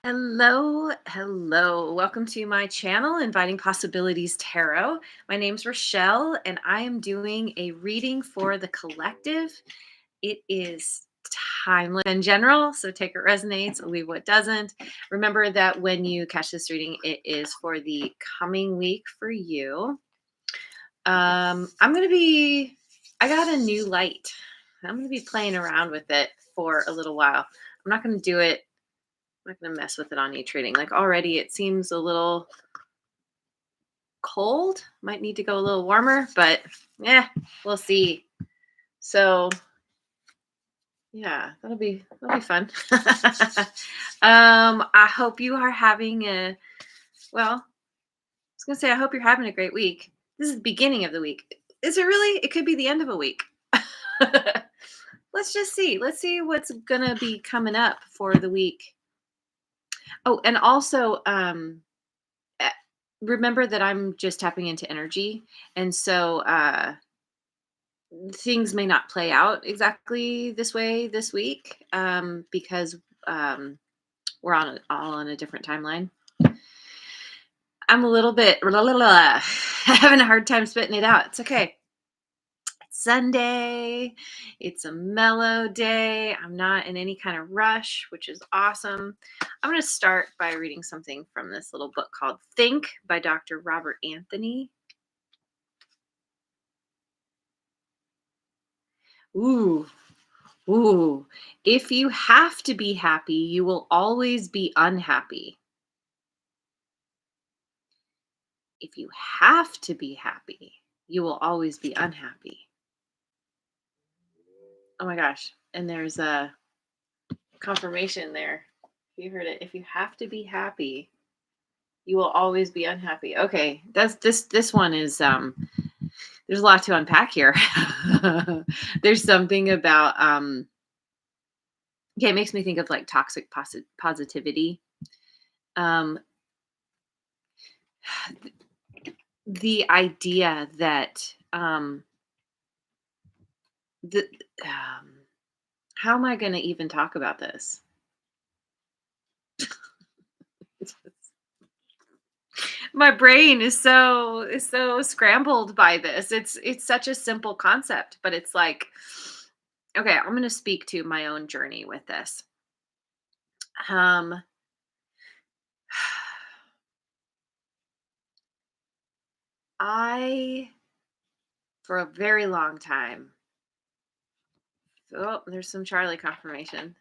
Hello, hello. Welcome to my channel, Inviting Possibilities Tarot. My name's Rochelle, and I am doing a reading for the collective. It is timeless in general, so take what resonates, leave what doesn't. Remember that when you catch this reading, it is for the coming week for you. I'm going to be, I got a new light. I'm going to be playing around with it for a little while. I'm not going to do it I'm not gonna mess with it on each reading. Like already it seems a little cold. Might need to go a little warmer, but yeah, we'll see. So yeah, that'll be fun. I hope you are having a well, I was gonna say I hope you're having a great week. This is the beginning of the week. Is it really? It could be the end of a week. Let's just see. Let's see what's gonna be coming up for the week. Oh, and also eh, remember that I'm just tapping into energy. And so things may not play out exactly this way this week because um, we're all on a different timeline. I'm a little bit having a hard time spitting it out. It's okay. It's Sunday. It's a mellow day. I'm not in any kind of rush, which is awesome. I'm going to start by reading something from this little book called Think by Dr. Robert Anthony. Ooh, ooh. If you have to be happy, you will always be unhappy. If you have to be happy, you will always be unhappy. Oh my gosh. And there's a confirmation there. You heard it. If you have to be happy, you will always be unhappy. Okay. That's this one is there's a lot to unpack here. There's something about yeah, it makes me think of like toxic positivity. Um the idea that the how am I going to even talk about this? My brain is so scrambled by this. It's such a simple concept, but it's like okay, I'm going to speak to my own journey with this. Um I for a very long time. Oh, there's some Charlie confirmation.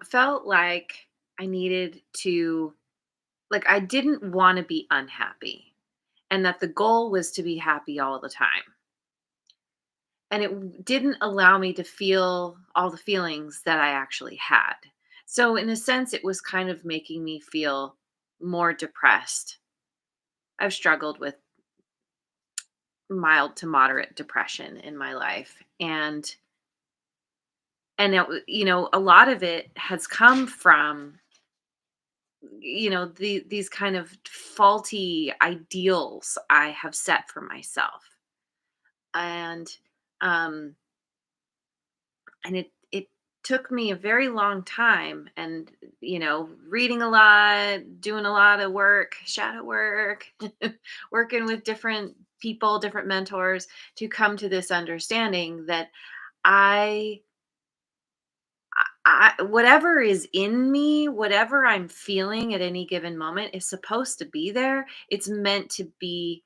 Felt like I needed to like I didn't want to be unhappy and that the goal was to be happy all the time. And it didn't allow me to feel all the feelings that I actually had. So in a sense it was kind of making me feel more depressed. I've struggled with mild to moderate depression in my life and a lot of it has come from these kind of faulty ideals I have set for myself. And um and it took me a very long time and reading a lot, doing a lot of work, shadow work, working with different people, different mentors to come to this understanding that I whatever is in me, whatever I'm feeling at any given moment is supposed to be there. It's meant to be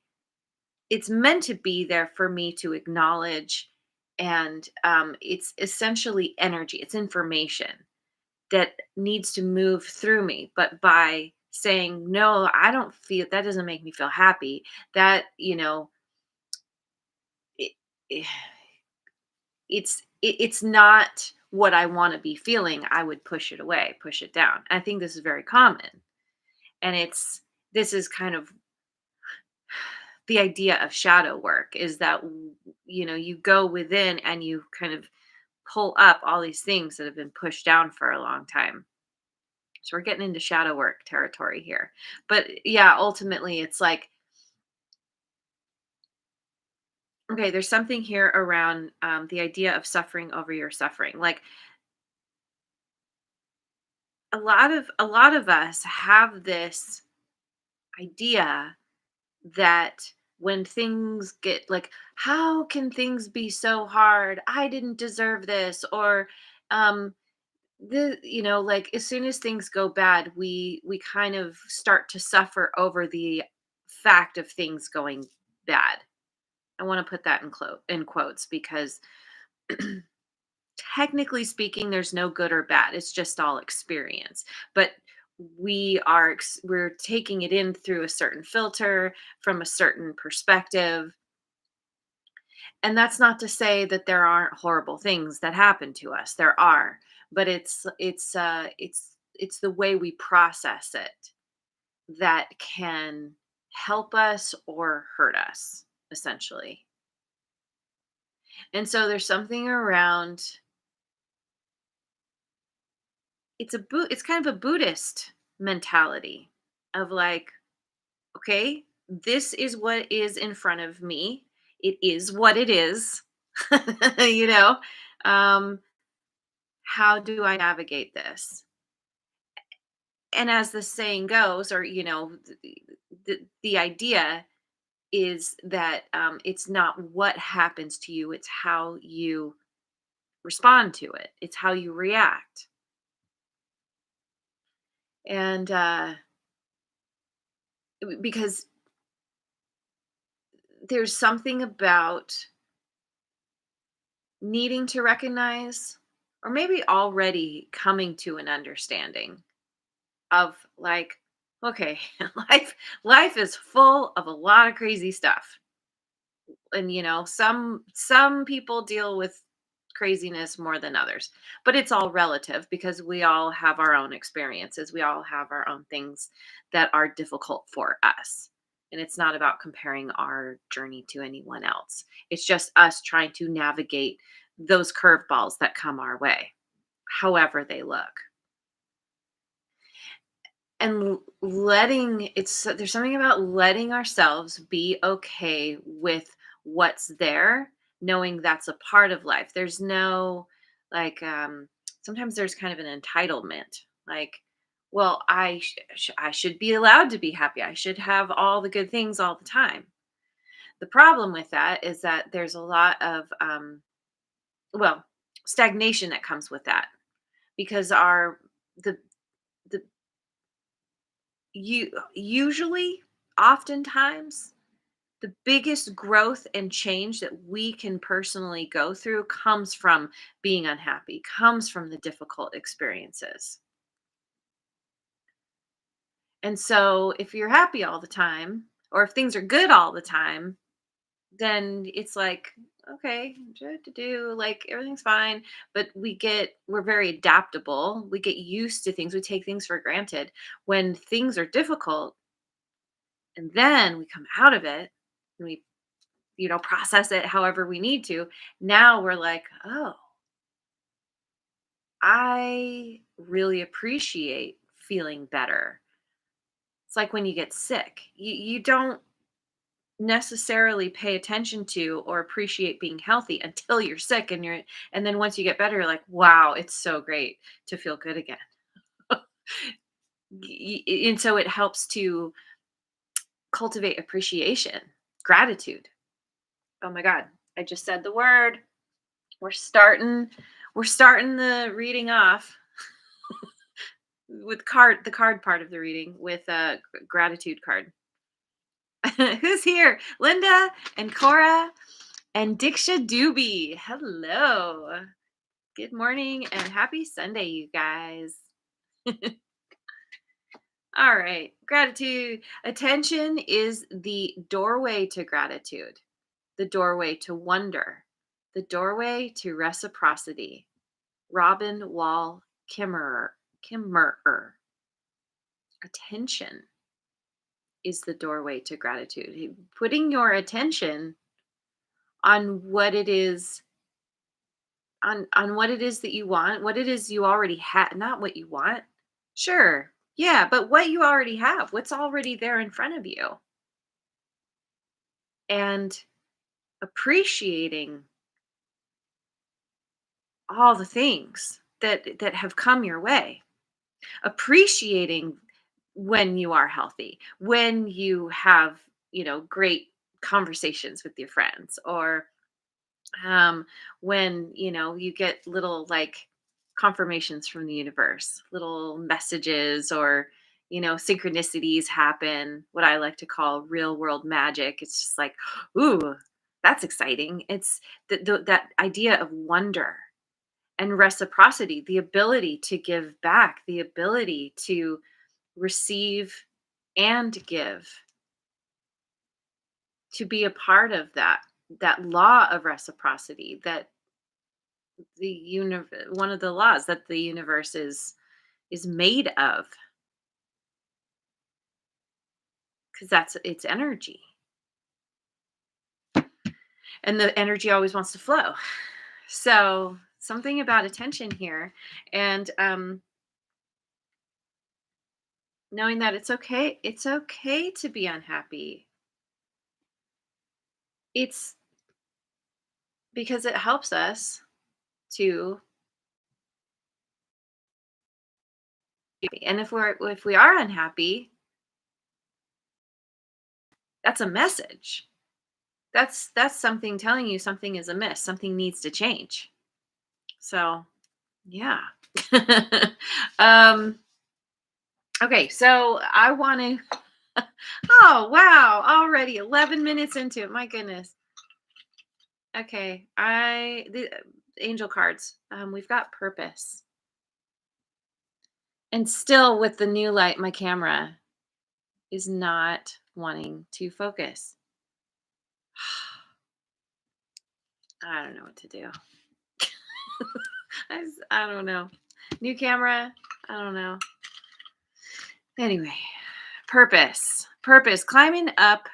there for me to acknowledge. And it's essentially energy, it's information that needs to move through me. But by saying, no, I don't feel that, doesn't make me feel happy, that, it, it- it's not what I want to be feeling, I would push it away, push it down. I think this is very common. And this is kind of the idea of shadow work is that you go within and you kind of pull up all these things that have been pushed down for a long time. So we're getting into shadow work territory here. But yeah, ultimately it's like okay, there's something here around the idea of suffering over your suffering. Like a lot of us have this idea that when things get like, how can things be so hard? I didn't deserve this. Or um like, as soon as things go bad, we kind of start to suffer over the fact of things going bad. I want to put that in quotes, because technically speaking, there's no good or bad. It's just all experience. But we're taking it in through a certain filter, from a certain perspective. And that's not to say that there aren't horrible things that happen to us. There are, but it's the way we process it that can help us or hurt us, essentially. And so there's something around, it's kind of a Buddhist mentality of like, okay, this is what is in front of me. It is what it is. you know, um, how do I navigate this? And as the saying goes, or the idea is that it's not what happens to you; it's how you respond to it. It's how you react. And because there's something about needing to recognize, or maybe already coming to an understanding of like, okay, life is full of a lot of crazy stuff. And some people deal with craziness more than others, but it's all relative, because we all have our own experiences, we all have our own things that are difficult for us. And it's not about comparing our journey to anyone else. It's just us trying to navigate those curveballs that come our way, however they look. And letting it's there's something about letting ourselves be okay with what's there, knowing that's a part of life. There's no, like, sometimes there's kind of an entitlement, like, well, I should be allowed to be happy, I should have all the good things all the time. The problem with that is that there's a lot of well, stagnation that comes with that, because our the the you usually, oftentimes, the biggest growth and change that we can personally go through comes from being unhappy, comes from the difficult experiences. And so if you're happy all the time, or if things are good all the time, then it's like, okay, do like everything's fine. But we're very adaptable, we get used to things, we take things for granted. When things are difficult, and then we come out of it, and we process it however we need to. Now we're like, oh, I really appreciate feeling better. It's like when you get sick, you don't necessarily pay attention to or appreciate being healthy until you're sick, and then once you get better, you're like, wow, it's so great to feel good again. And so it helps to cultivate appreciation, gratitude. Oh my god, I just said the word. We're starting we're starting the reading off with the card part of the reading with a gratitude card. Who's here? Linda and Cora and Diksha Doobie. Hello. Good morning and happy Sunday, you guys. All right. Gratitude. Attention is the doorway to gratitude, the doorway to wonder, the doorway to reciprocity. Robin Wall Kimmerer. Attention is the doorway to gratitude. Putting your attention on what it is, on what it is that you want, what it is you already have, not what you want. Sure. Yeah, but what you already have, what's already there in front of you. And appreciating all the things that have come your way. appreciating when you are healthy, when you have, great conversations with your friends, or um, when you get little like confirmations from the universe, little messages, or synchronicities happen, what I like to call real world magic. It's just like, ooh, that's exciting. It's that idea of wonder and reciprocity, the ability to give back, the ability to receive and give, to be a part of that law of reciprocity, that the universe, one of the laws that the universe is made of, because that's its energy, and the energy always wants to flow. So something about attention here, and knowing that it's okay to be unhappy. It's because it helps us to, and if we are unhappy, that's a message. That's something telling you something is amiss, something needs to change. So yeah. um okay, so I want to oh wow, already 11 minutes into it, my goodness. Okay, the angel cards, we've got purpose, and still with the new light my camera is not wanting to focus. I don't know what to do. I don't know. New camera. I don't know. Anyway, purpose. Climbing up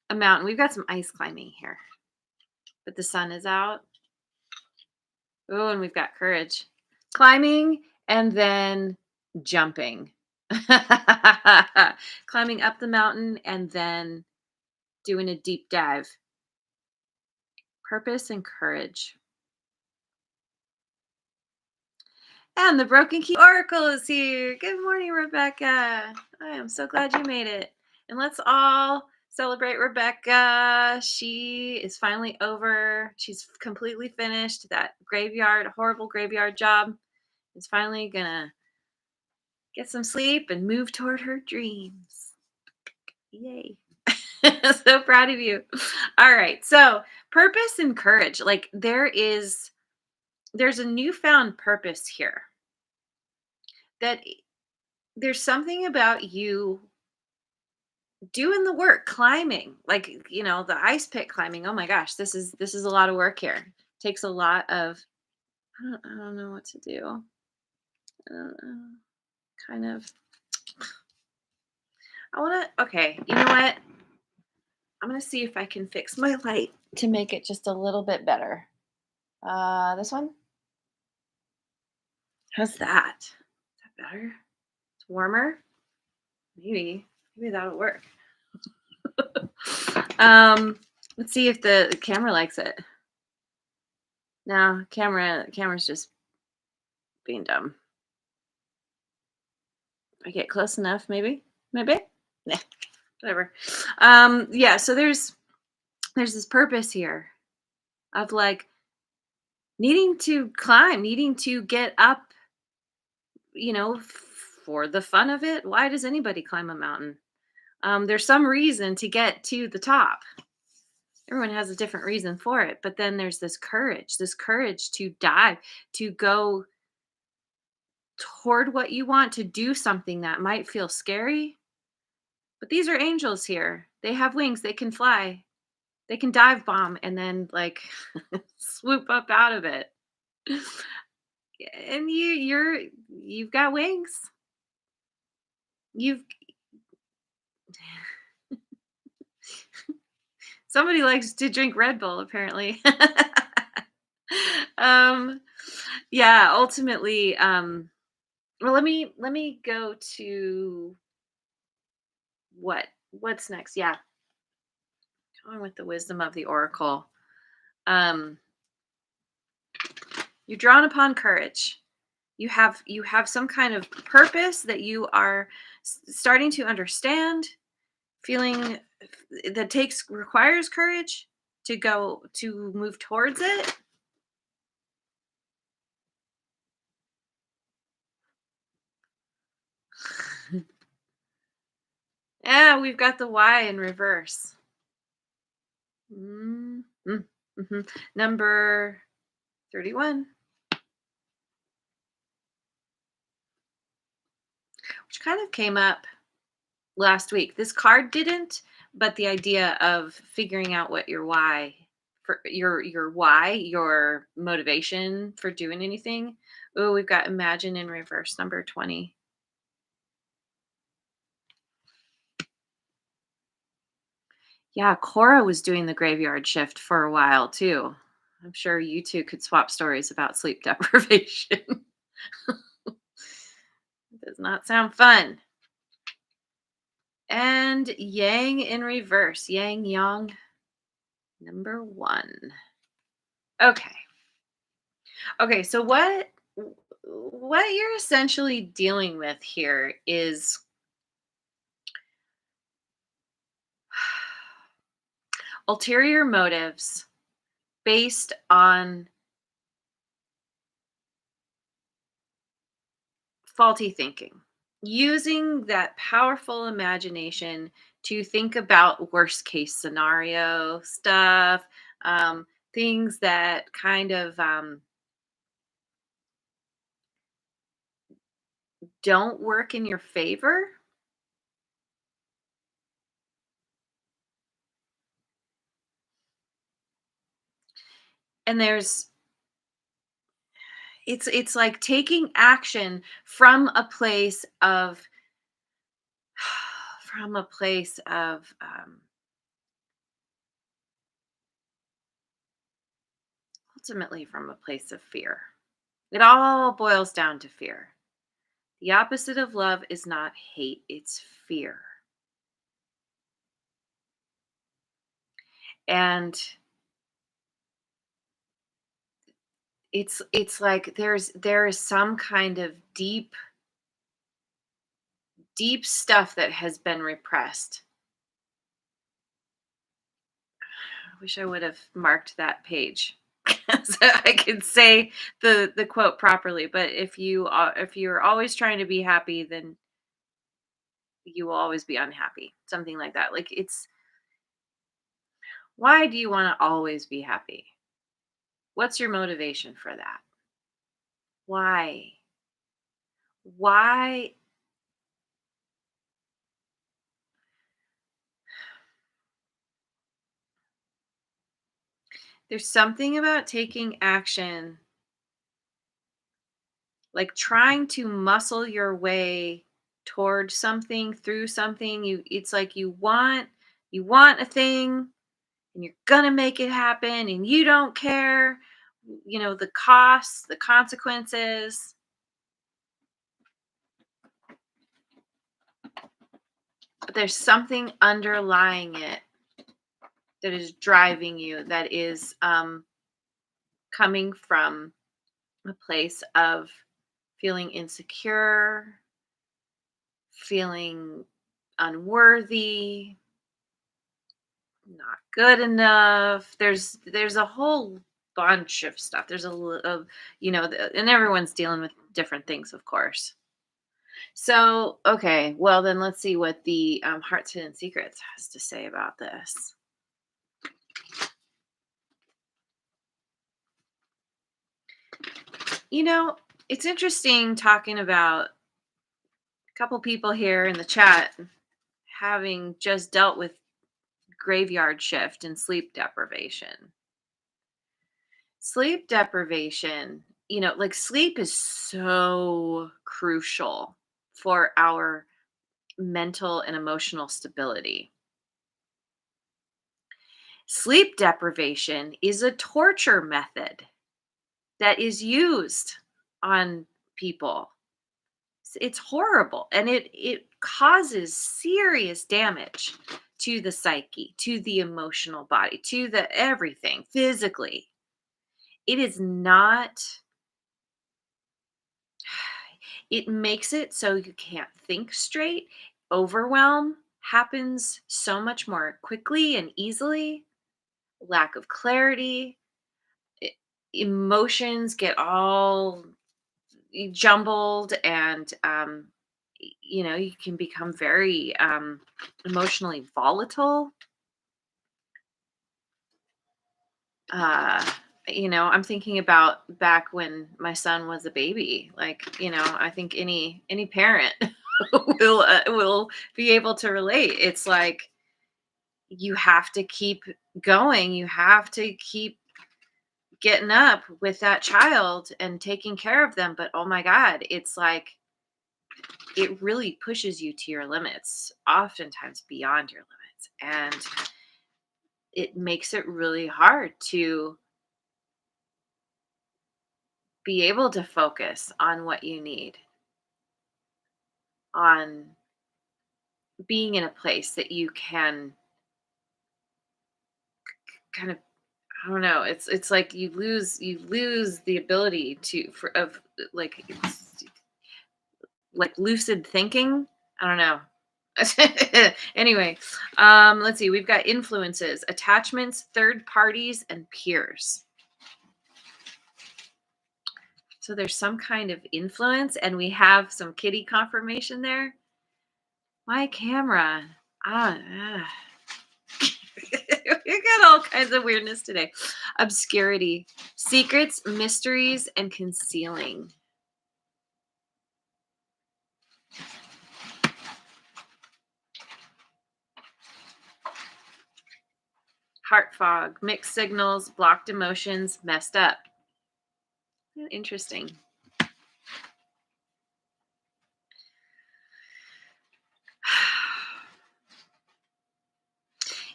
a mountain. We've got some ice climbing here, but the sun is out. Oh, and we've got courage. Climbing and then jumping. Climbing up the mountain and then doing a deep dive. Purpose and courage. And the Broken Key Oracle is here. Good morning, Rebecca. I am so glad you made it. And let's all celebrate Rebecca. She is finally over. She's completely finished that horrible graveyard job. Is finally gonna get some sleep and move toward her dreams. Yay. So proud of you. All right. So, purpose and courage. Like there's a newfound purpose here, that there's something about you doing the work, climbing, like, the ice pit climbing. Oh my gosh, this is a lot of work here. Takes a lot of, I don't know what to do. I don't know. Kind of, I want to, okay, you know what? I'm going to see if I can fix my light to make it just a little bit better. This one? How's that? Is that better? It's warmer? Maybe that'll work. um, let's see if the camera likes it. No, camera's just being dumb. I get close enough, maybe. Nah, whatever. Yeah. So there's this purpose here of like needing to climb, needing to get up. For the fun of it. Why does anybody climb a mountain? There's some reason to get to the top. Everyone has a different reason for it, but then there's this courage to dive, to go toward what you want, to do something that might feel scary. But these are angels here. They have wings, they can fly, they can dive bomb and then like swoop up out of it. And you've got wings. You've Somebody likes to drink Red Bull apparently. um yeah, ultimately, well, let me go to what's next. Yeah, going with the wisdom of the oracle. um you're drawn upon courage. You have some kind of purpose that you are starting to understand, feeling that takes requires courage to move towards it. Yeah, we've got the Y in reverse. Mm, mhm. Number 31, which kind of came up last week. This card didn't, but the idea of figuring out what your why for your motivation for doing anything. Oh, we've got imagine in reverse, number 20. Yeah, Cora was doing the graveyard shift for a while too. I'm sure you two could swap stories about sleep deprivation. Does not sound fun. And Yang in reverse, Yang Yang, number 1. Okay. Okay, so what you're essentially dealing with here is ulterior motives based on faulty thinking. Using that powerful imagination to think about worst case scenario stuff, um, things that kind of don't work in your favor. And it's like taking action from a place of from a place of ultimately from a place of fear. It all boils down to fear. The opposite of love is not hate, it's fear. And it's like there is some kind of deep stuff that has been repressed. I wish I would have marked that page so I could say the quote properly. But if you're always trying to be happy, then you will always be unhappy. Something like that. Like it's why do you want to always be happy? What's your motivation for that? Why? Why? There's something about taking action, like trying to muscle your way towards something, through something. It's like you want a thing and you're going to make it happen and you don't care, the costs, the consequences, but there's something underlying it that is driving you, that is coming from a place of feeling insecure, feeling unworthy, not good enough. There's a whole bunch of stuff. There's of and everyone's dealing with different things, of course. So, okay, well then let's see what the Heart's Hidden Secrets has to say about this. You know, it's interesting talking about a couple people here in the chat having just dealt with graveyard shift and sleep deprivation. Sleep deprivation, like sleep is so crucial for our mental and emotional stability. Sleep deprivation is a torture method that is used on people. It's horrible and it causes serious damage to the psyche, to the emotional body, to the everything physically. It is not It makes it so you can't think straight. Overwhelm happens so much more quickly and easily. Lack of clarity, e- emotions get all jumbled, and you can become very emotionally volatile. uh I'm thinking about back when my son was a baby. Like, I think any parent will be able to relate. It's like you have to keep going, you have to keep getting up with that child and taking care of them. But oh my god, it's like it really pushes you to your limits, oftentimes beyond your limits. And it makes it really hard to be able to focus on what you need, on being in a place that you can kind of, I don't know, it's like you lose the ability to for of like it's like lucid thinking. I don't know. Anyway, let's see. We've got influences, attachments, third parties, and peers. So there's some kind of influence, and we have some kitty confirmation there. My camera. Ah. We got all kinds of weirdness today. Obscurity, secrets, mysteries, and concealing. Heart fog, mixed signals, blocked emotions, messed up. Interesting.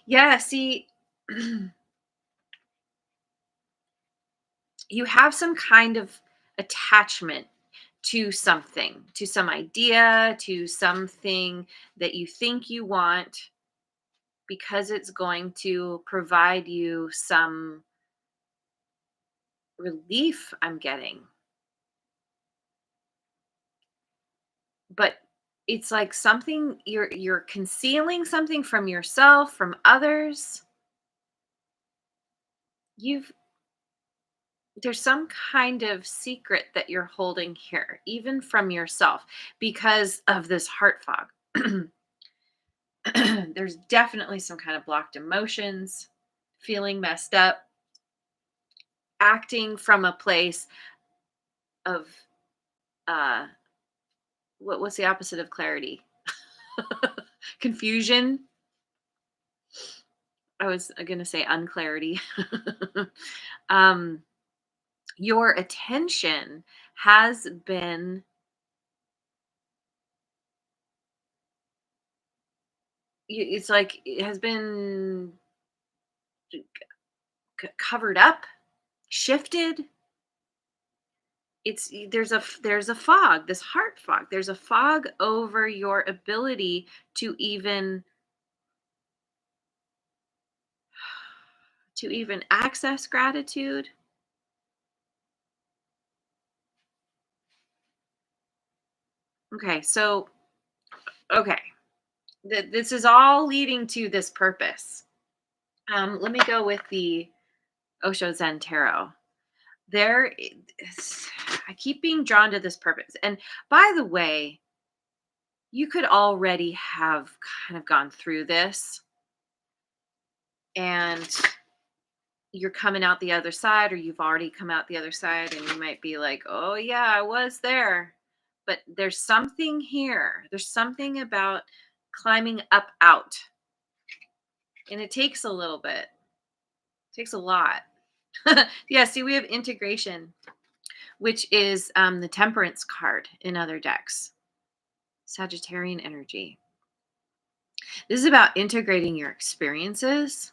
Yeah, see, you have some kind of attachment to something, to some idea, to something that you think you want, because it's going to provide you some relief, I'm getting. But it's like something you're concealing something from yourself, from others. You've There's some kind of secret that you're holding here, even from yourself, because of this heart fog. There's definitely some kind of blocked emotions, feeling messed up, acting from a place of uh what's the opposite of clarity? Confusion. I was going to say unclarity. um your attention has been, it's like it has been covered up, shifted. There's a fog, this heart fog. There's a fog over your ability to even access gratitude. Okay, so okay, this is all leading to this purpose. Let me go with the Osho Zen Tarot. I keep being drawn to this purpose. And by the way, you could already have kind of gone through this, and you're coming out the other side, or you've already come out the other side, and you might be like, oh yeah, I was there. But there's something here, there's something about climbing up out, and it takes a little bit, it takes a lot. Yeah, see, we have integration, which is the temperance card in other decks, Sagittarian energy. This is about integrating your experiences.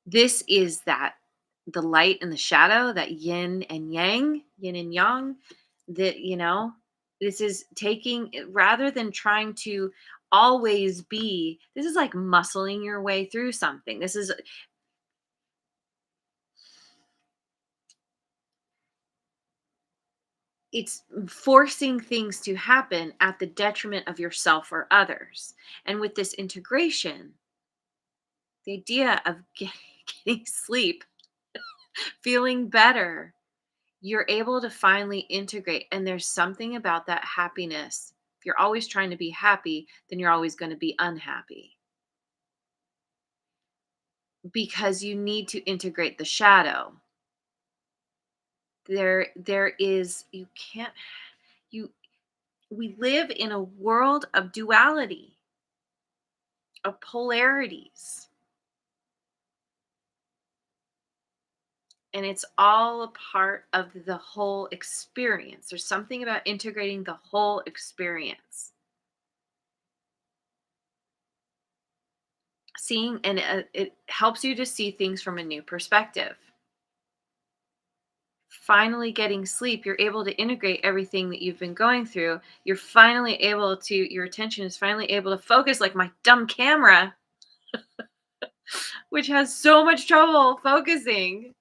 This is that the light and the shadow, that yin and yang, that, this is taking, rather than trying to always be, this is like muscling your way through something. This is, it's forcing things to happen at the detriment of yourself or others. And with this integration, the idea of getting sleep, feeling better, you're able to finally integrate. And there's something about that happiness. If you're always trying to be happy, then you're always going to be unhappy because you need to integrate the shadow. There is, you can't, you, we live in a world of duality, of polarities. And it's all a part of the whole experience. There's something about integrating the whole experience. Seeing, and it helps you to see things from a new perspective. Finally getting sleep, you're able to integrate everything that you've been going through. You're finally able to, your attention is finally able to focus, like my dumb camera, which has so much trouble focusing.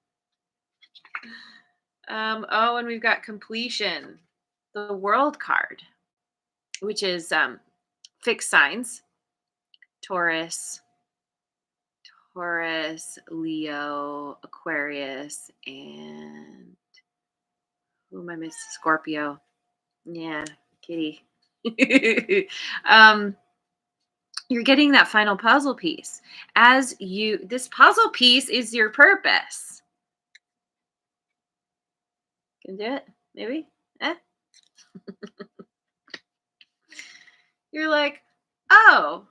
Oh, and we've got completion, the world card, which is fixed signs, Taurus, Leo, Aquarius, and who am I missing? Scorpio. Yeah, kitty. um, you're getting that final puzzle piece. This puzzle piece is your purpose. Can do it, maybe. Eh? You're like, oh,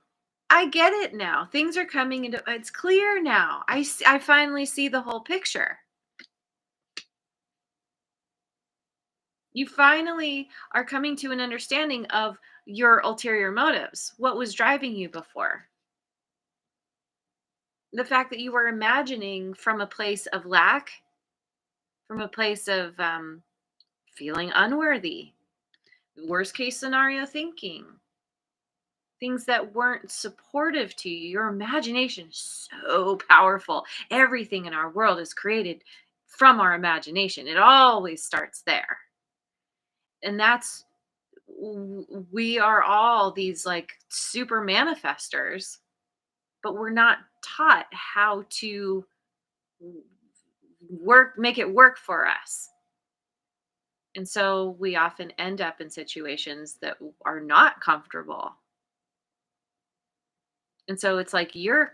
I get it now. Things are coming into. It's clear now. I finally see the whole picture. You finally are coming to an understanding of your ulterior motives. What was driving you before? The fact that you were imagining from a place of lack, from a place of feeling unworthy, worst case scenario thinking, things that weren't supportive to you. Your imagination is so powerful. Everything in our world is created from our imagination, it always starts there. And that's, we are all these like super manifestors, but we're not taught how to make it work for us. And so we often end up in situations that are not comfortable. And so it's like you're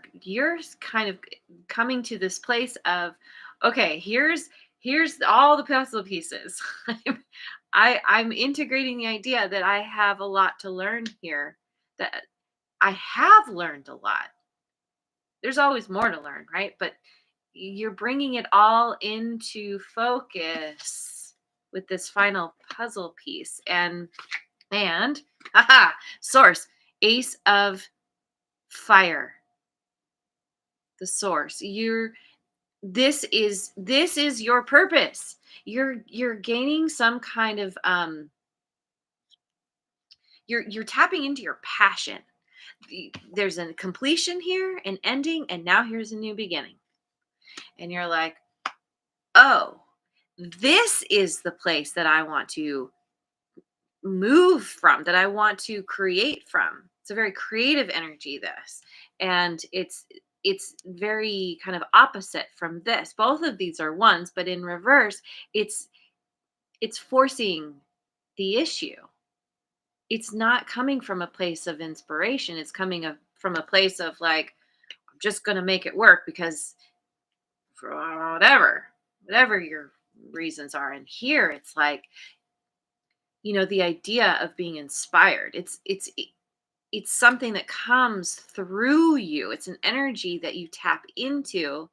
kind of coming to this place of, okay, here's all the puzzle pieces. I'm integrating the idea that I have a lot to learn here, that I have learned a lot. There's always more to learn, right? But you're bringing it all into focus with this final puzzle piece. And haha, source, ace of fire, the source. This is your purpose. You're gaining some kind of you're tapping into your passion. There's a completion here, an ending, and now here's a new beginning. And you're like, oh, this is the place that I want to move from, that I want to create from. It's a very creative energy, this. And it's very kind of opposite from this. Both of these are ones, but in reverse, it's forcing the issue. It's not coming from a place of inspiration. It's coming from a place of like, I'm just going to make it work because for whatever your reasons are. And here it's like, the idea of being inspired. It's something that comes through you. It's an energy that you tap into,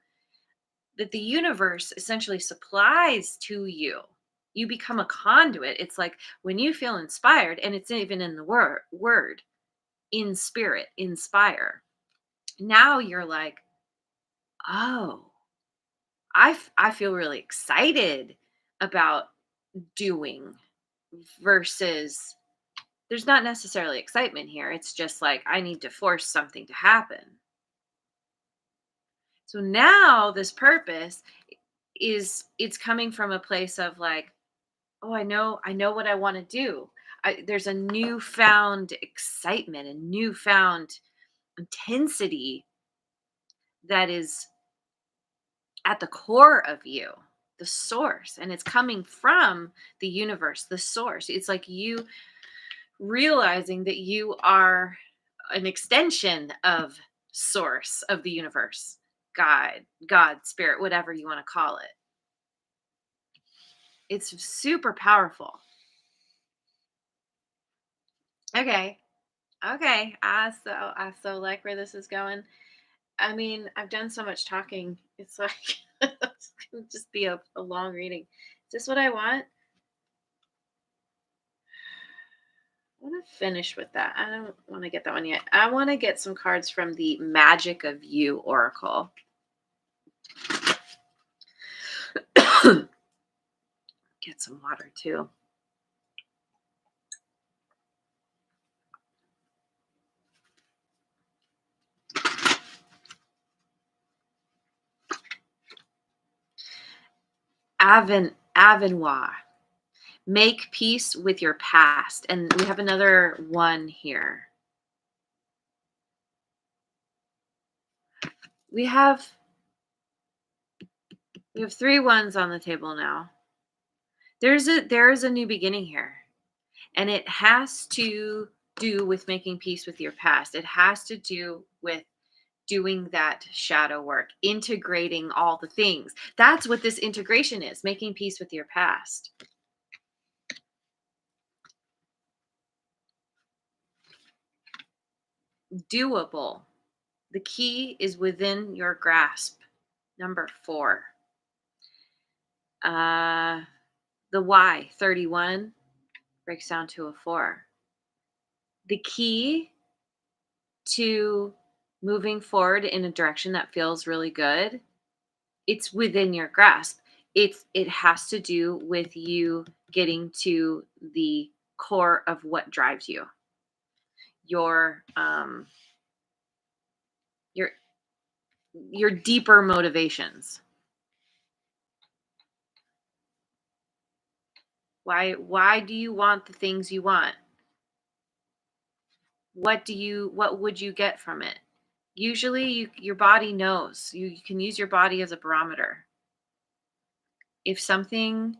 that the universe essentially supplies to you. You become a conduit. It's like when you feel inspired, and it's even in the word in spirit, inspire. Now you're like, oh, I feel really excited about doing, versus there's not necessarily excitement here. It's just like I need to force something to happen. So now this purpose it's coming from a place of like, oh, I know what I want to do. There's a newfound excitement and newfound intensity that is at the core of you, the source, and it's coming from the universe, the source. It's like you realizing that you are an extension of source, of the universe, God, spirit, whatever you want to call it. It's super powerful. Okay. Okay. I so like where this is going. I mean, I've done so much talking. It's like it's gonna just be a long reading. Is this what I want? I want to finish with that. I don't want to get that one yet. I want to get some cards from the Magic of You Oracle. Get some water too. Avenoir. Make peace with your past. And we have another one here. We have we have three ones on the table now. There is a new beginning here. And it has to do with making peace with your past. It has to do with doing that shadow work, integrating all the things. That's what this integration is, making peace with your past. Doable. The key is within your grasp. Number 4. Uh, the Y, 31, breaks down to a 4. The key to moving forward in a direction that feels really good, it's within your grasp. It has to do with you getting to the core of what drives you. Your your your deeper motivations. Why do you want the things you want? What would you get from it? Usually your body knows. You can use your body as a barometer. If something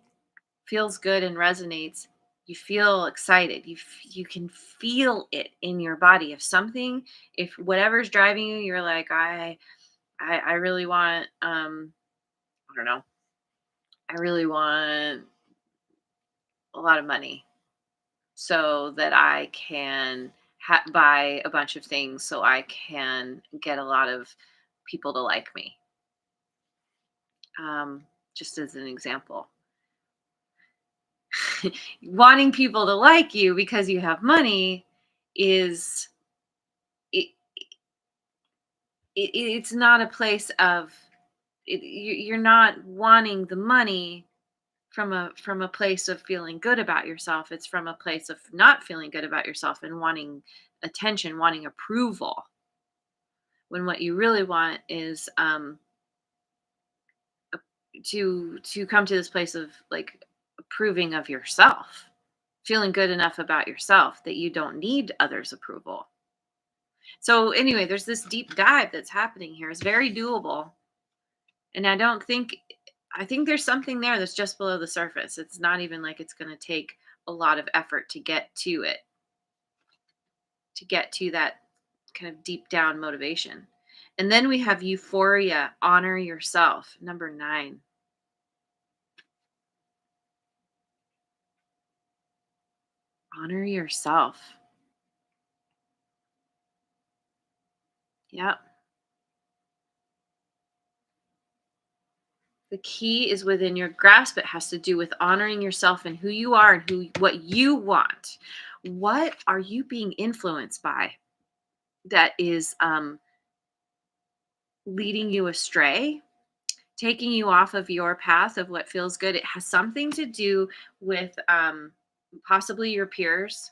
feels good and resonates, you feel excited. You can feel it in your body. If whatever's driving you, you're like, I really want I don't know. I really want a lot of money so that I can buy a bunch of things so I can get a lot of people to like me. Um, just as an example, wanting people to like you because you have money is it, it's not a place of you're not wanting the money from a place of feeling good about yourself. It's from a place of not feeling good about yourself and wanting attention, wanting approval, when what you really want is to come to this place of like approving of yourself, feeling good enough about yourself that you don't need others approval. So anyway, there's this deep dive that's happening here. It's very doable. And I think there's something there that's just below the surface. It's not even like it's going to take a lot of effort to get to it, to get to that kind of deep down motivation. And then we have euphoria, honor yourself, number 9. Honor yourself. Yep. The key is within your grasp. It has to do with honoring yourself and who you are and what you want. What are you being influenced by that is leading you astray, taking you off of your path of what feels good? It has something to do with possibly your peers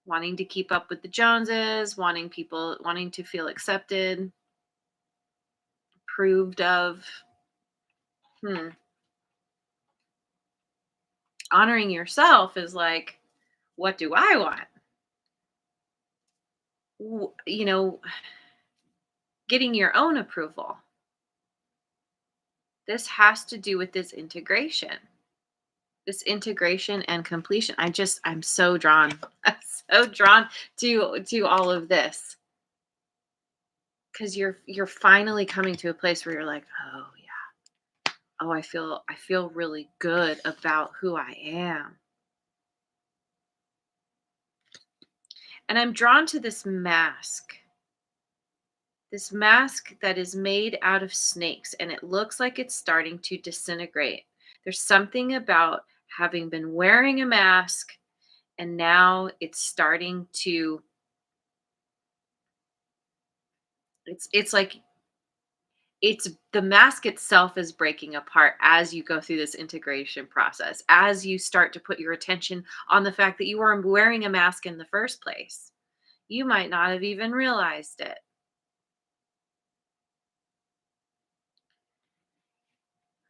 wanting to keep up with the Joneses, wanting to feel accepted, approved of. Hmm. Honoring yourself is like, what do I want? You know, getting your own approval. This has to do with this integration and completion. I'm so drawn. I'm so drawn to all of this because you're finally coming to a place where you're like, oh yeah, oh I feel really good about who I am. And I'm drawn to this mask that is made out of snakes, and it looks like it's starting to disintegrate. There's something about having been wearing a mask and now it's starting to it's like it's the mask itself is breaking apart as you go through this integration process, as you start to put your attention on the fact that you were wearing a mask in the first place. You might not have even realized it.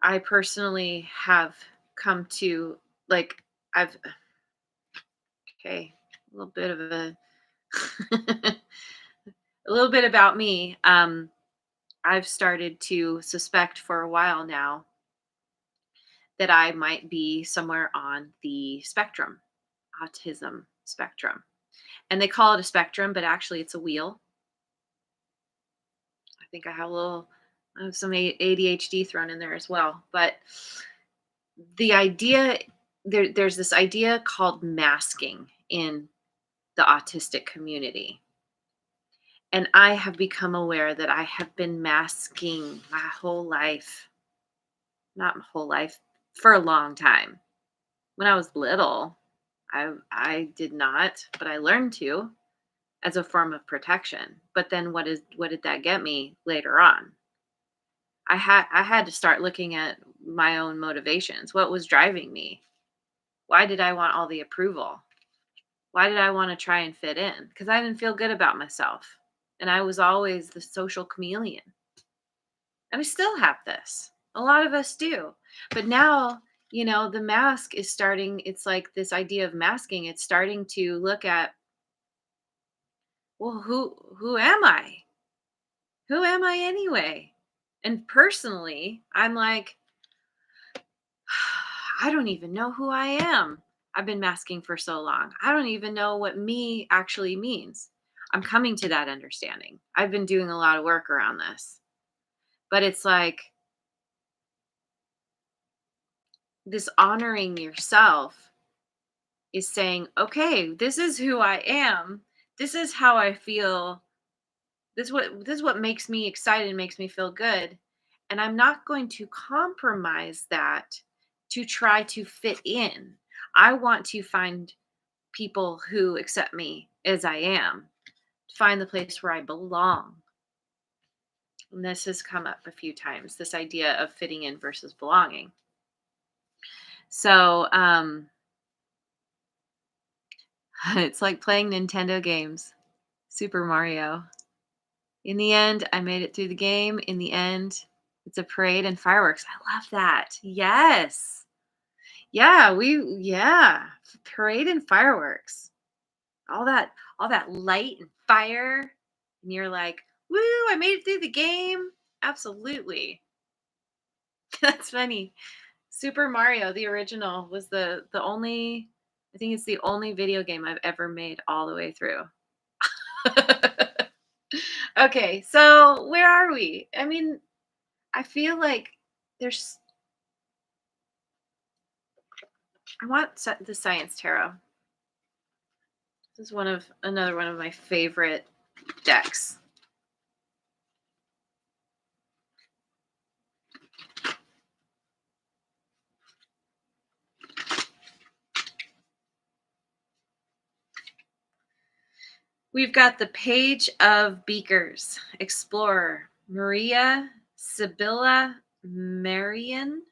I personally have come to like I've okay, a little bit of a a little bit about me. I've started to suspect for a while now that I might be somewhere on the spectrum, autism spectrum. And they call it a spectrum, but actually it's a wheel. I think I have some ADHD thrown in there as well. But the idea, there's this idea called masking in the autistic community. And I have become aware that I have been masking my whole life, not my whole life, for a long time. When I was little, I did not, but I learned to as a form of protection. But then what did that get me later on? I had to start looking at my own motivations. What was driving me? Why did I want all the approval? Why did I want to try and fit in? Because I didn't feel good about myself. And I was always the social chameleon. And I still have this. A lot of us do. But now, the mask is starting, it's like this idea of masking, it's starting to look at, well, who am I? Who am I anyway? And personally, I'm like, I don't even know who I am. I've been masking for so long. I don't even know what me actually means. I'm coming to that understanding. I've been doing a lot of work around this. But it's like this honoring yourself is saying, okay, this is who I am. This is how I feel. This is what makes me excited and makes me feel good. And I'm not going to compromise that to try to fit in. I want to find people who accept me as I am, find the place where I belong. And this has come up a few times, this idea of fitting in versus belonging. So, it's like playing Nintendo games. Super Mario. In the end, I made it through the game. In the end, it's a parade and fireworks. I love that. Yes. Yeah, parade and fireworks. All that all that light and fire and you're like, "Woo, I made it through the game." Absolutely. That's funny. Super Mario, the original, was the only I think it's the only video game I've ever made all the way through. Okay, so where are we? I mean, I feel like there's I want the science tarot. This is another one of my favorite decks. We've got the Page of Beakers, Explorer, Maria, Sibylla, Marian,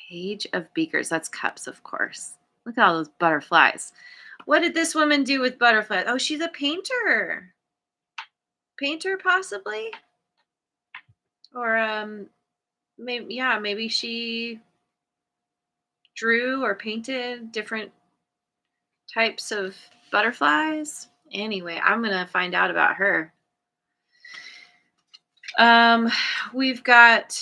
Page of Beakers. That's cups, of course. Look at all those butterflies. What did this woman do with butterflies? Oh, she's a painter. Painter, possibly? Or maybe, yeah, maybe she drew or painted different types of butterflies. Anyway, I'm gonna find out about her. Um, we've got,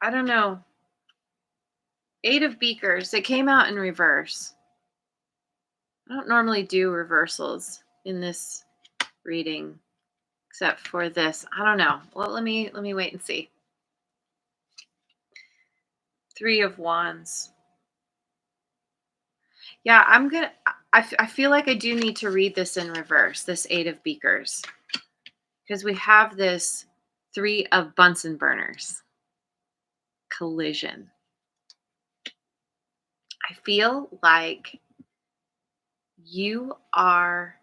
I don't know, Eight of Beakers. It came out in reverse. I don't normally do reversals in this reading, except for this. I don't know. Well, let me wait and see. Three of Wands. Yeah, I feel like I do need to read this in reverse, this Eight of Beakers, because we have this Three of Bunsen burners collision. I feel like you are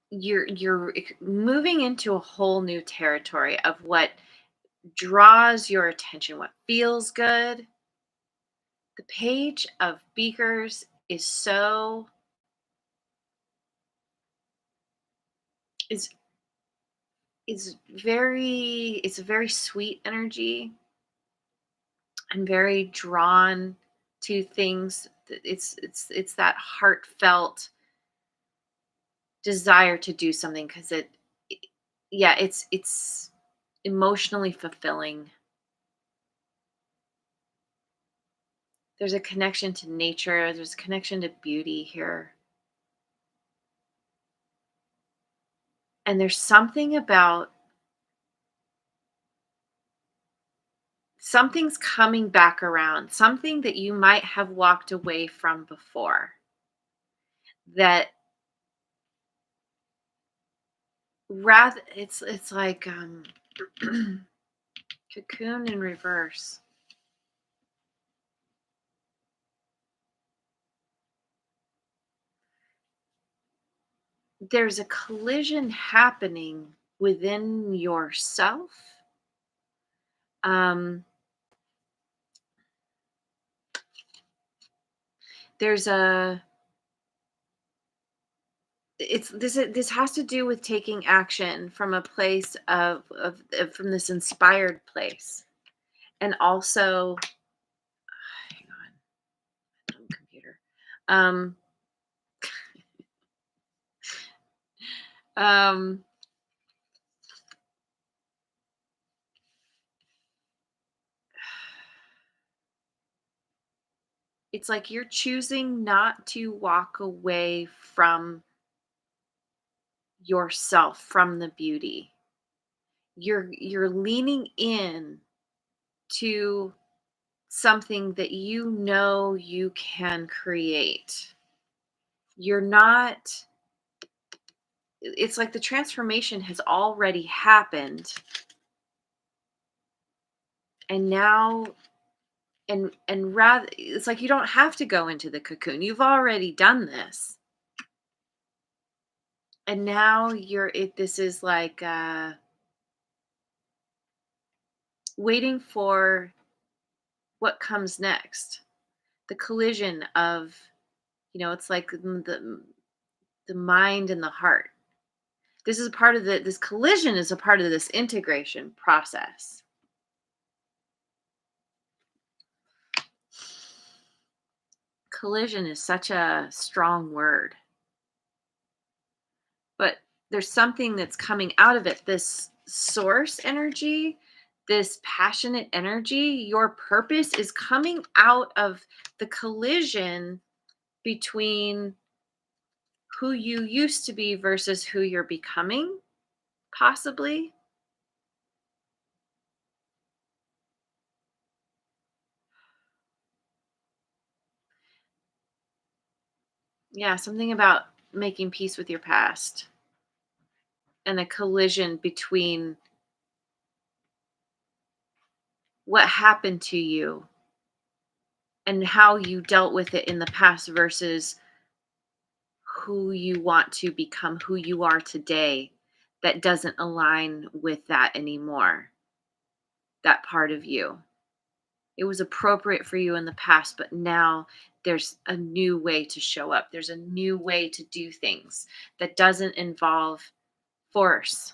you're moving into a whole new territory of what draws your attention, what feels good. The Page of Beakers is so is it's a very sweet energy. I'm very drawn to things. It's that heartfelt desire to do something because yeah, it's emotionally fulfilling. There's a connection to nature. There's a connection to beauty here. And there's something about something's coming back around, something that you might have walked away from before. That rather it's like cocoon in reverse. There's a collision happening within yourself. Um, there's a it's this has to do with taking action from a place of from this inspired place, and also, hang on, computer. Um, um, it's like you're choosing not to walk away from yourself, from the beauty. You're leaning in to something that you know you can create. You're not it's like the transformation has already happened, and now and rather it's like you don't have to go into the cocoon. You've already done this. And now this is like waiting for what comes next. The collision of, it's like the mind and the heart. This is part of this collision is a part of this integration process. Collision is such a strong word, but there's something that's coming out of it. This source energy, this passionate energy, your purpose is coming out of the collision between who you used to be versus who you're becoming, possibly. Yeah, something about making peace with your past and a collision between what happened to you and how you dealt with it in the past versus who you want to become, who you are today, that doesn't align with that anymore, that part of you. It was appropriate for you in the past, but now there's a new way to show up. There's a new way to do things that doesn't involve force,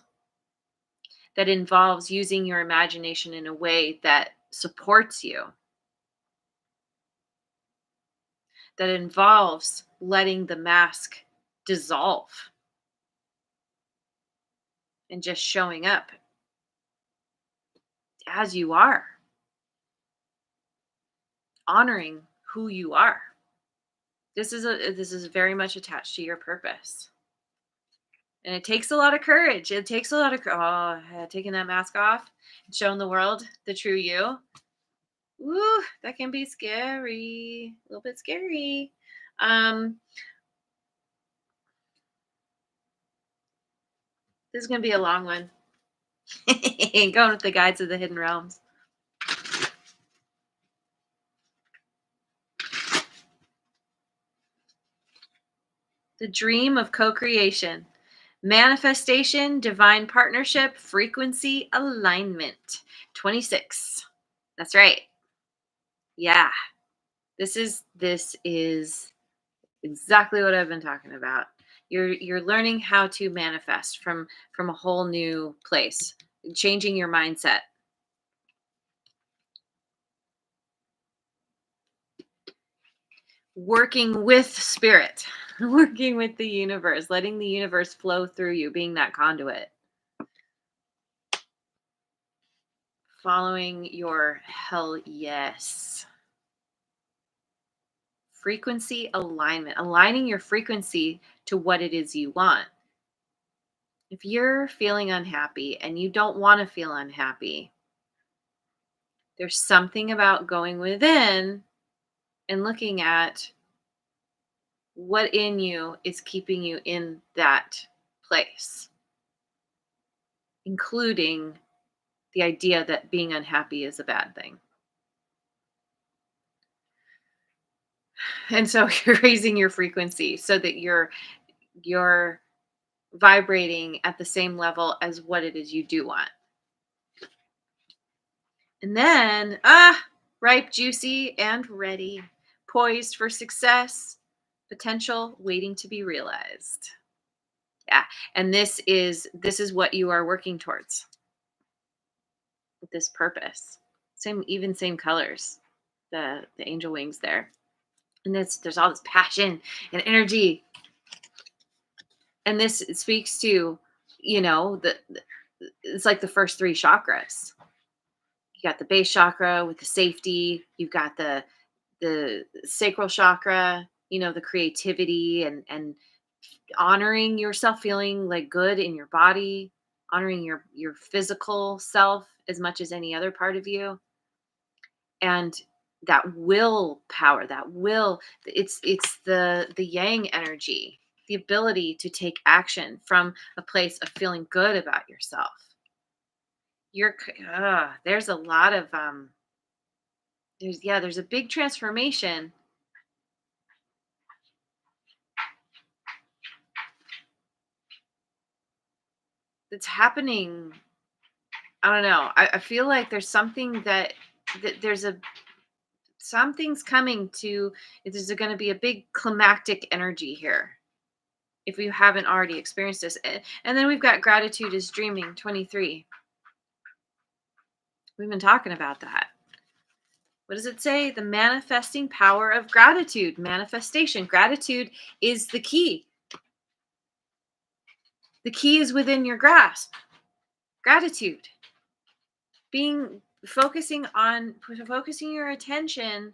that involves using your imagination in a way that supports you, that involves letting the mask dissolve and just showing up as you are, honoring who you are. This is very much attached to your purpose. And it takes a lot of courage. It takes a lot of taking that mask off and showing the world the true you. Woo, that can be scary. A little bit scary. Um, this is gonna be a long one. Going with the guides of the hidden realms. The dream of co-creation. Manifestation, divine partnership, frequency, alignment. 26. That's right. Yeah. This is exactly what I've been talking about. You're learning how to manifest from a whole new place, changing your mindset, working with spirit, working with the universe, letting the universe flow through you, being that conduit, following your hell yes. Frequency alignment, aligning your frequency to what it is you want. If you're feeling unhappy and you don't want to feel unhappy, there's something about going within and looking at what in you is keeping you in that place, including the idea that being unhappy is a bad thing. And so you're raising your frequency so that you're vibrating at the same level as what it is you do want. And then, ripe, juicy, and ready, poised for success, potential waiting to be realized. Yeah, and this is what you are working towards with this purpose. Same colors, the angel wings there, and there's all this passion and energy, and this speaks to, it's like the first three chakras. You got the base chakra with the safety. You've got the sacral chakra, the creativity and honoring yourself, feeling like good in your body, honoring your physical self as much as any other part of you. And that will power, it's the yang energy, the ability to take action from a place of feeling good about yourself. There's a lot of there's a big transformation that's happening. I don't know. I feel like there's something that there's a something's coming to. There's going to be a big climactic energy here if you haven't already experienced this. And then we've got gratitude is dreaming 23. We've been talking about that. What does it say? The manifesting power of gratitude, manifestation. Gratitude is the key. The key is within your grasp. Gratitude. Focusing your attention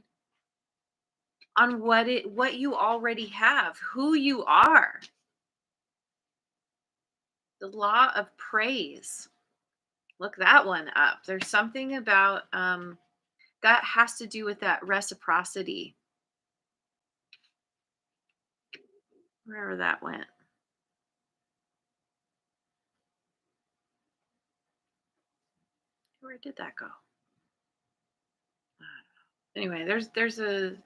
on what you already have, who you are. The law of praise. Look that one up. There's something about that has to do with that reciprocity. Wherever that went. Where did that go? Anyway, there's a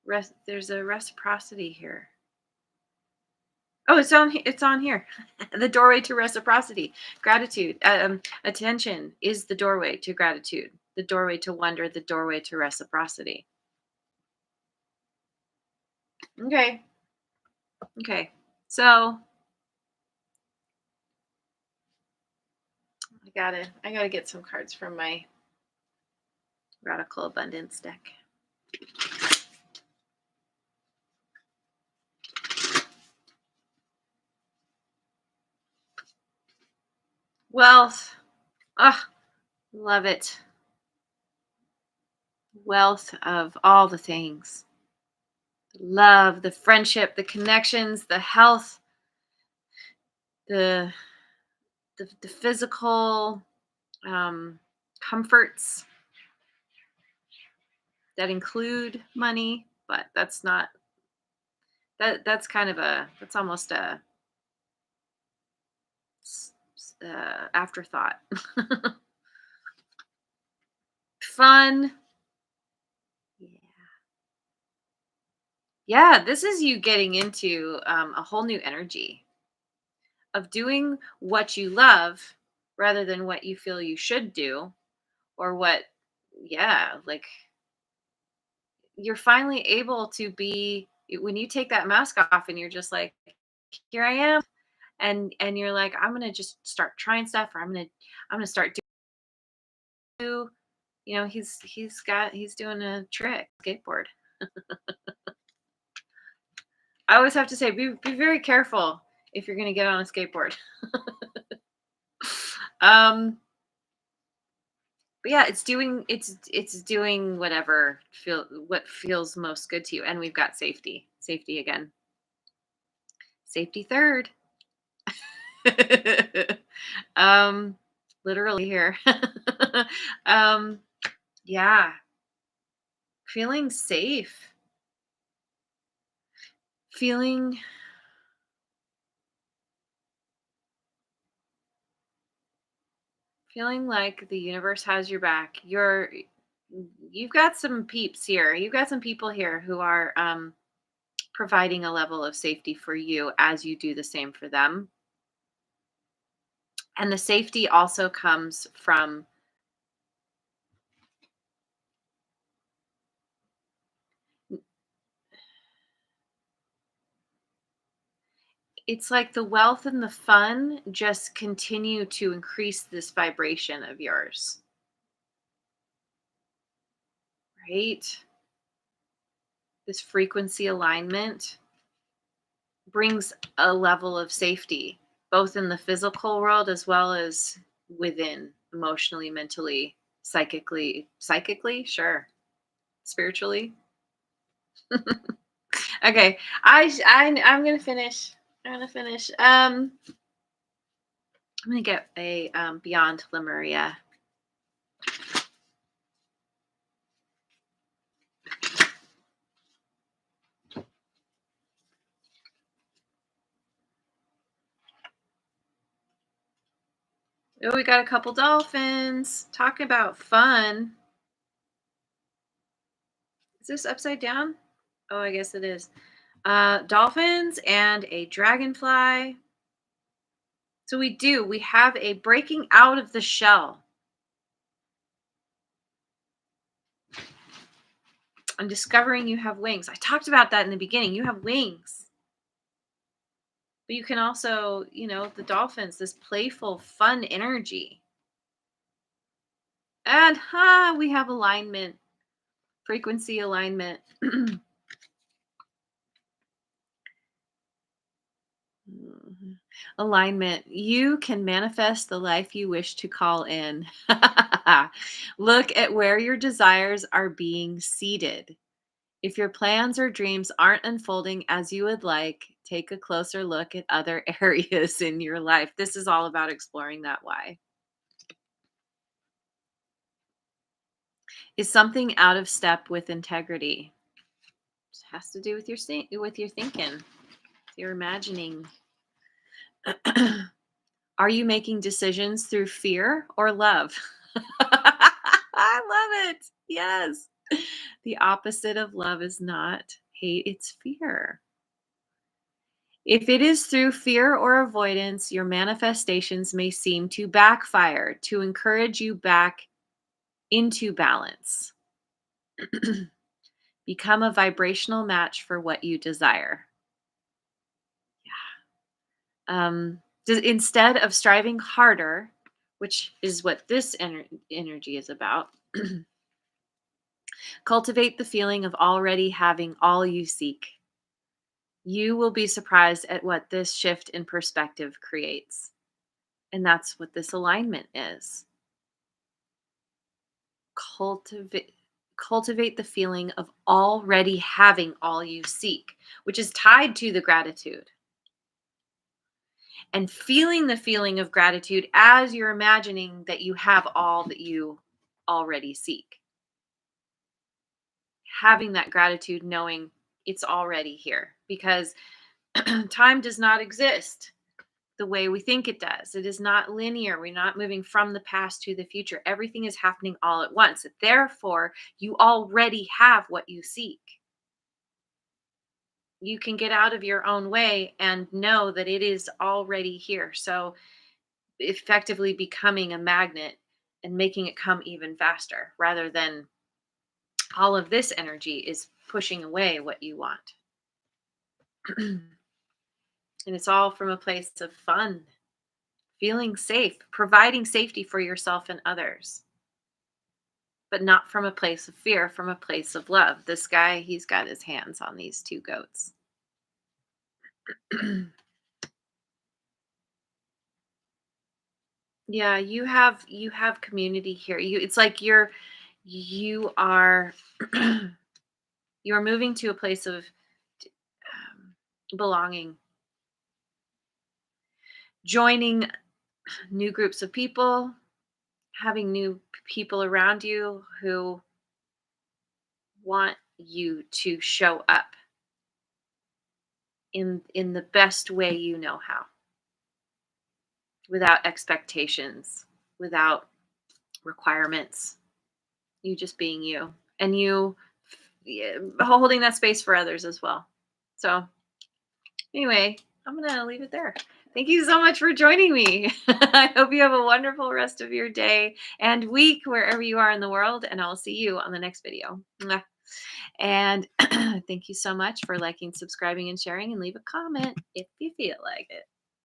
reciprocity here. Oh, it's on here. The doorway to reciprocity. Gratitude. Attention is the doorway to gratitude. the doorway to wonder, the doorway to reciprocity. Okay. Okay. So I gotta get some cards from my radical abundance deck. Wealth. Ah, love it. Wealth of all the things. The love, the friendship, the connections, the health, the the physical comforts that include money, but that's not that's kind of that's almost a afterthought. Fun. Yeah. Yeah, this is you getting into a whole new energy of doing what you love rather than what you feel you should do or what, yeah, like you're finally able to be when you take that mask off and you're just like, here I am. And you're like, I'm gonna just start trying stuff, or I'm gonna start do he's doing a trick skateboard. I always have to say, be very careful if you're gonna get on a skateboard. um but yeah, it's doing what feels most good to you. And we've got safety again, safety third. um Literally here. um yeah, feeling safe, feeling feeling like the universe has your back. You've got some peeps here. You've got some people here who are providing a level of safety for you as you do the same for them. And the safety also comes from, it's like the wealth and the fun just continue to increase this vibration of yours, right? This frequency alignment brings a level of safety, both in the physical world as well as within, emotionally, mentally, psychically, sure, spiritually. Okay, I'm gonna finish. I'm gonna finish. I'm gonna get a Beyond Lemuria. Oh, we got a couple dolphins. Talk about fun. Is this upside down? Oh, I guess it is. Dolphins and a dragonfly. So we have a breaking out of the shell and discovering you have wings. I talked about that in the beginning. You have wings. But you can also, the dolphins, this playful, fun energy. And we have alignment, frequency alignment. Mhm. Alignment. You can manifest the life you wish to call in. Look at where your desires are being seeded. If your plans or dreams aren't unfolding as you would like, take a closer look at other areas in your life. This is all about exploring that why. Is something out of step with integrity? It has to do with with your thinking, your imagining. Are you making decisions through fear or love? I love it. Yes. The opposite of love is not hate, it's fear. If it is through fear or avoidance, your manifestations may seem to backfire. To encourage you back into balance. Become a vibrational match for what you desire. Instead of striving harder, which is what this energy is about, cultivate the feeling of already having all you seek. You will be surprised at what this shift in perspective creates. And that's what this alignment is. Cultivate cultivate the feeling of already having all you seek, which is tied to the gratitude. And feeling the feeling of gratitude as you're imagining that you have all that you already seek. Having that gratitude knowing it's already here because time does not exist the way we think it does. It is not linear. We're not moving from the past to the future. Everything is happening all at once. Therefore, you already have what you seek. You can get out of your own way and know that it is already here. So, effectively becoming a magnet and making it come even faster rather than all of this energy is pushing away what you want. And it's all from a place of fun, feeling safe, providing safety for yourself and others, but not from a place of fear, from a place of love. This guy, he's got his hands on these two goats. Yeah, you have community here. It's like you are you are moving to a place of belonging, joining new groups of people, having new people around you who want you to show up in the best way you know how, without expectations, without requirements, you just being you, and you, yeah, holding that space for others as well. So anyway, I'm gonna leave it there. Thank you so much for joining me. I hope you have a wonderful rest of your day and week wherever you are in the world, and I'll see you on the next video. Mwah. And thank you so much for liking, subscribing, and sharing, and leave a comment if you feel like it.